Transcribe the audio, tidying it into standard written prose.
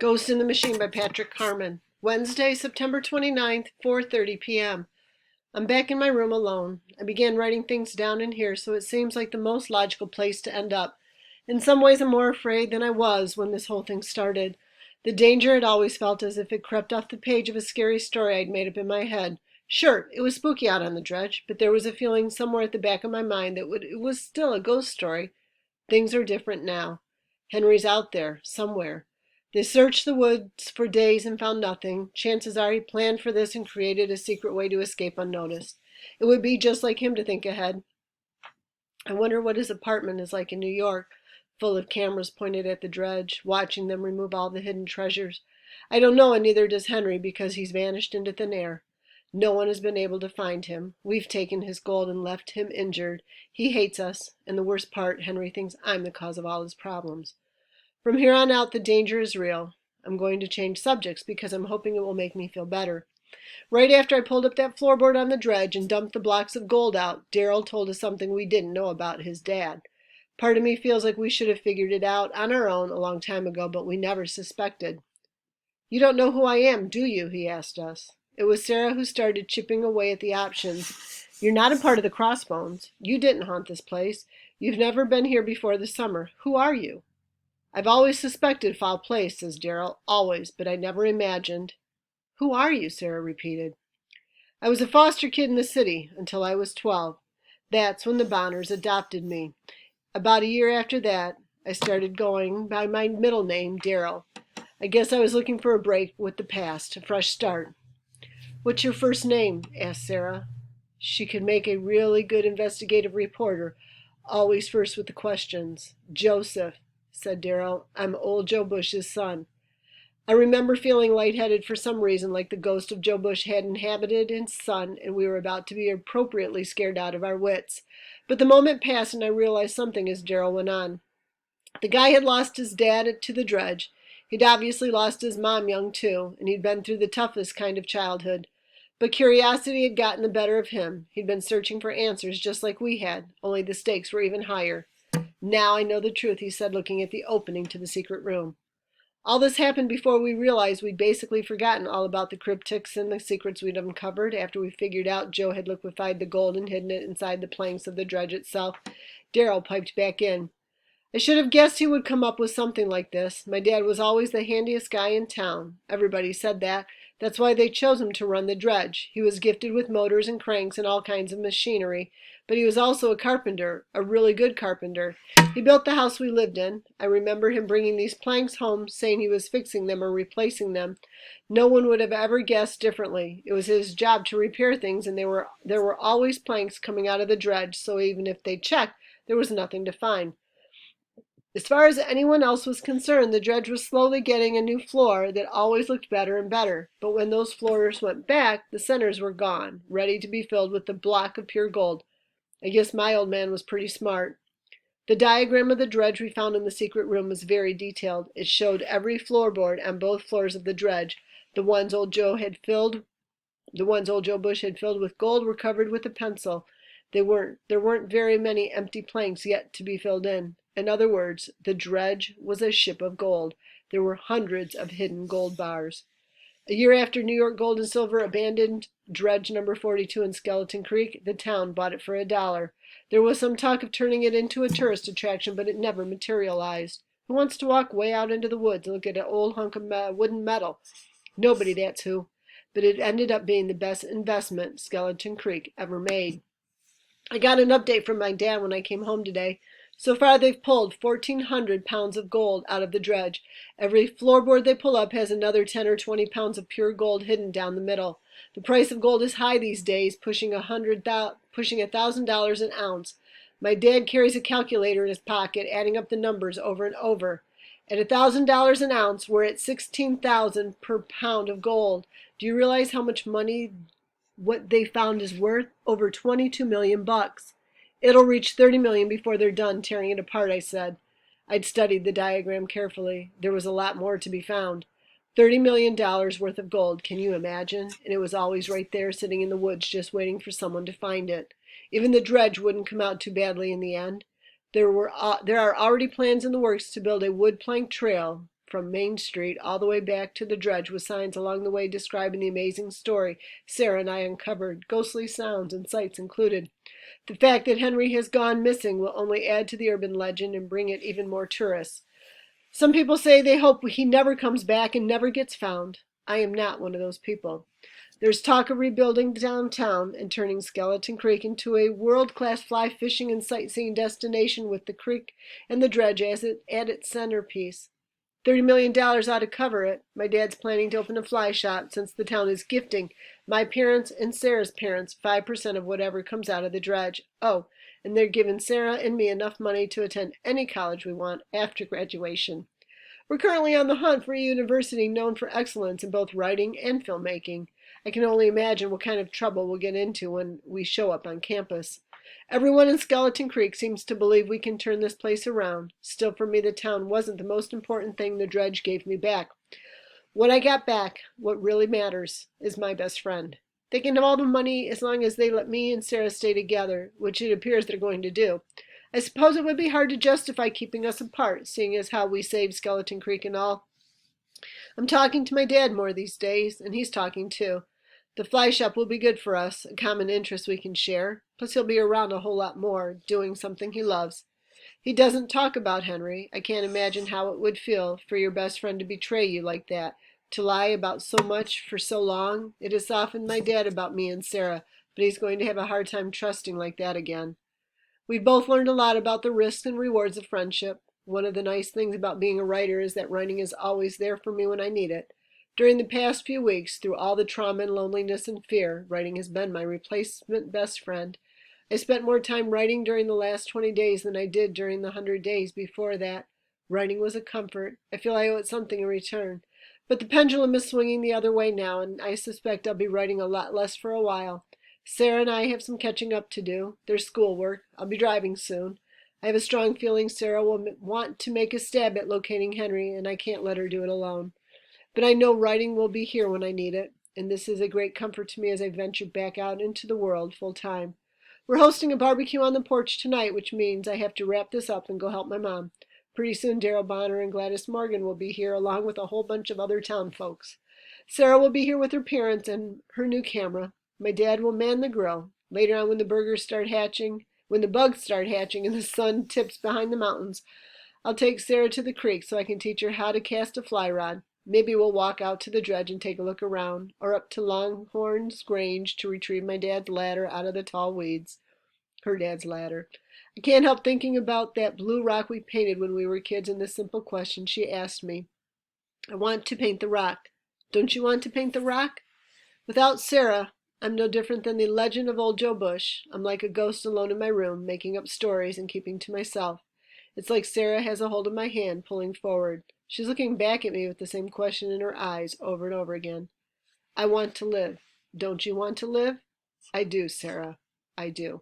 Ghost in the Machine by Patrick Harmon. Wednesday, September 29th, 4:30 p.m. I'm back in my room alone. I began writing things down in here, so it seems like the most logical place to end up. In some ways, I'm more afraid than I was when this whole thing started. The danger had always felt as if it crept off the page of a scary story I'd made up in my head. Sure, it was spooky out on the dredge, but there was a feeling somewhere at the back of my mind that it was still a ghost story. Things are different now. Henry's out there, somewhere. They searched the woods for days and found nothing. Chances are he planned for this and created a secret way to escape unnoticed. It would be just like him to think ahead. I wonder what his apartment is like in New York, full of cameras pointed at the dredge, watching them remove all the hidden treasures. I don't know, and neither does Henry, because he's vanished into thin air. No one has been able to find him. We've taken his gold and left him injured. He hates us, and the worst part, Henry thinks I'm the cause of all his problems. From here on out, the danger is real. I'm going to change subjects because I'm hoping it will make me feel better. Right after I pulled up that floorboard on the dredge and dumped the blocks of gold out, Daryl told us something we didn't know about his dad. Part of me feels like we should have figured it out on our own a long time ago, but we never suspected. "You don't know who I am, do you?" he asked us. It was Sarah who started chipping away at the options. "You're not a part of the Crossbones. You didn't haunt this place. You've never been here before this summer. Who are you?" "I've always suspected foul play," says Daryl. "Always, but I never imagined." "Who are you?" Sarah repeated. "I was a foster kid in the city until I was 12. That's when the Bonners adopted me. About a year after that, I started going by my middle name, Daryl. I guess I was looking for a break with the past, a fresh start." "What's your first name?" asked Sarah. She could make a really good investigative reporter, always first with the questions. "Joseph," said Daryl. "I'm old Joe Bush's son." I remember feeling lightheaded for some reason, like the ghost of Joe Bush had inhabited his son, and we were about to be appropriately scared out of our wits. But the moment passed, and I realized something as Daryl went on. The guy had lost his dad to the dredge. He'd obviously lost his mom young, too, and he'd been through the toughest kind of childhood. But curiosity had gotten the better of him. He'd been searching for answers just like we had, only the stakes were even higher. "Now I know the truth," he said, looking at the opening to the secret room. All this happened before we realized we'd basically forgotten all about the cryptics and the secrets we'd uncovered after we figured out Joe had liquefied the gold and hidden it inside the planks of the dredge itself. Daryl piped back in. "I should have guessed he would come up with something like this. My dad was always the handiest guy in town. Everybody said that. That's why they chose him to run the dredge. He was gifted with motors and cranks and all kinds of machinery. But he was also a carpenter, a really good carpenter. He built the house we lived in. I remember him bringing these planks home, saying he was fixing them or replacing them. No one would have ever guessed differently. It was his job to repair things, and there were always planks coming out of the dredge, so even if they checked, there was nothing to find. As far as anyone else was concerned, the dredge was slowly getting a new floor that always looked better and better. But when those floors went back, the centers were gone, ready to be filled with the block of pure gold. I guess my old man was pretty smart. The diagram of the dredge we found in the secret room was very detailed. It showed every floorboard on both floors of the dredge. The ones old Joe Bush had filled with gold were covered with a pencil. There weren't very many empty planks yet to be filled in. In other words, the dredge was a ship of gold. There were hundreds of hidden gold bars. A year after New York Gold and Silver abandoned dredge number 42 in Skeleton Creek, the town bought it for $1. There was some talk of turning it into a tourist attraction, but it never materialized. Who wants to walk way out into the woods and look at an old hunk of wooden metal? Nobody, that's who. But it ended up being the best investment Skeleton Creek ever made. I got an update from my dad when I came home today. So far, they've pulled 1,400 pounds of gold out of the dredge. Every floorboard they pull up has another 10 or 20 pounds of pure gold hidden down the middle. The price of gold is high these days, pushing $1,000 an ounce. My dad carries a calculator in his pocket, adding up the numbers over and over. At $1,000 an ounce, we're at $16,000 per pound of gold. Do you realize how much money what they found is worth? Over 22 million bucks. It'll reach 30 million before they're done tearing it apart, I said. I'd studied the diagram carefully. There was a lot more to be found. $30 million worth of gold, can you imagine? And it was always right there, sitting in the woods, just waiting for someone to find it. Even the dredge wouldn't come out too badly in the end. There are already plans in the works to build a wood plank trail from Main Street all the way back to the dredge with signs along the way describing the amazing story Sarah and I uncovered, ghostly sounds and sights included. The fact that Henry has gone missing will only add to the urban legend and bring it even more tourists. Some people say they hope he never comes back and never gets found. I am not one of those people. There's talk of rebuilding downtown and turning Skeleton Creek into a world-class fly fishing and sightseeing destination with the creek and the dredge as at its centerpiece. $30 million ought to cover it. My dad's planning to open a fly shop since the town is gifting my parents and Sarah's parents 5% of whatever comes out of the dredge. Oh, and they're giving Sarah and me enough money to attend any college we want after graduation. We're currently on the hunt for a university known for excellence in both writing and filmmaking. I can only imagine what kind of trouble we'll get into when we show up on campus. Everyone in Skeleton Creek seems to believe we can turn this place around. Still, for me, the town wasn't the most important thing the dredge gave me back. What I got back, what really matters, is my best friend. They can have all the money as long as they let me and Sarah stay together, which it appears they're going to do. I suppose it would be hard to justify keeping us apart, seeing as how we saved Skeleton Creek and all. I'm talking to my dad more these days, and he's talking too. The fly shop will be good for us, a common interest we can share. Plus he'll be around a whole lot more, doing something he loves. He doesn't talk about Henry. I can't imagine how it would feel for your best friend to betray you like that, to lie about so much for so long. It has softened my dad about me and Sarah, but he's going to have a hard time trusting like that again. We've both learned a lot about the risks and rewards of friendship. One of the nice things about being a writer is that writing is always there for me when I need it. During the past few weeks, through all the trauma and loneliness and fear, writing has been my replacement best friend. I spent more time writing during the last 20 days than I did during the 100 days before that. Writing was a comfort. I feel I owe it something in return. But the pendulum is swinging the other way now, and I suspect I'll be writing a lot less for a while. Sarah and I have some catching up to do. There's schoolwork. I'll be driving soon. I have a strong feeling Sarah will want to make a stab at locating Henry, and I can't let her do it alone. But I know writing will be here when I need it, and this is a great comfort to me as I venture back out into the world full time. We're hosting a barbecue on the porch tonight, which means I have to wrap this up and go help my mom. Pretty soon Daryl Bonner and Gladys Morgan will be here along with a whole bunch of other town folks. Sarah will be here with her parents and her new camera. My dad will man the grill. Later on when the bugs start hatching and the sun tips behind the mountains, I'll take Sarah to the creek so I can teach her how to cast a fly rod. Maybe we'll walk out to the dredge and take a look around, or up to Longhorn's Grange to retrieve my dad's ladder out of the tall weeds. Her dad's ladder. I can't help thinking about that blue rock we painted when we were kids and the simple question she asked me. I want to paint the rock. Don't you want to paint the rock? Without Sarah, I'm no different than the legend of old Joe Bush. I'm like a ghost alone in my room, making up stories and keeping to myself. It's like Sarah has a hold of my hand, pulling forward. She's looking back at me with the same question in her eyes over and over again. I want to live. Don't you want to live? I do, Sarah. I do.